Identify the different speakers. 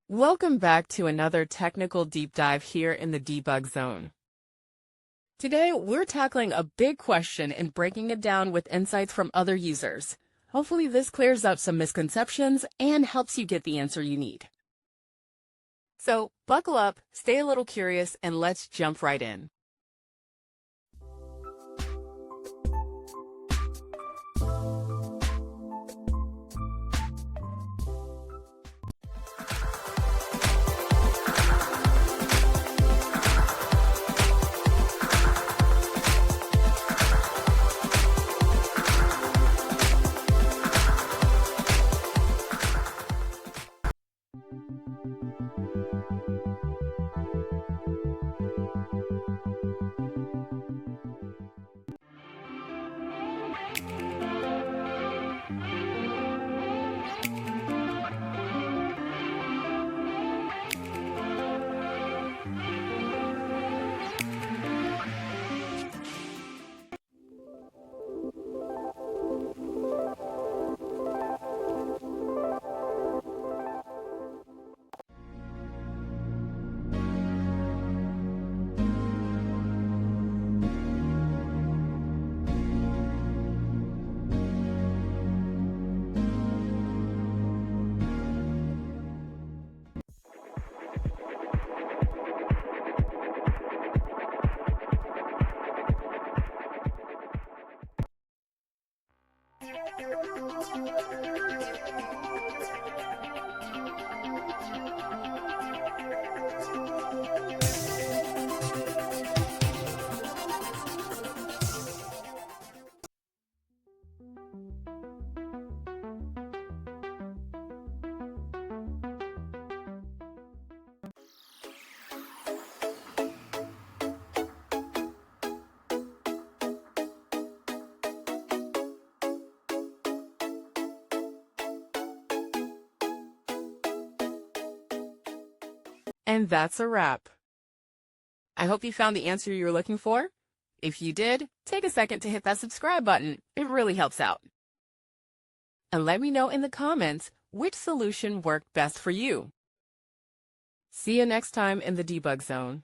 Speaker 1: Welcome back to another technical deep dive here in the debug zone. Today, we're tackling a big question and breaking it down with insights from other users. Hopefully this clears up some misconceptions and helps you get the answer you need. So buckle up, stay a little curious, and let's jump right in. And that's a wrap. I hope you found the answer you were looking for. If you did, take a second to hit that subscribe button. It really helps out. And let me know in the comments which solution worked best for you. See you next time in the debug zone.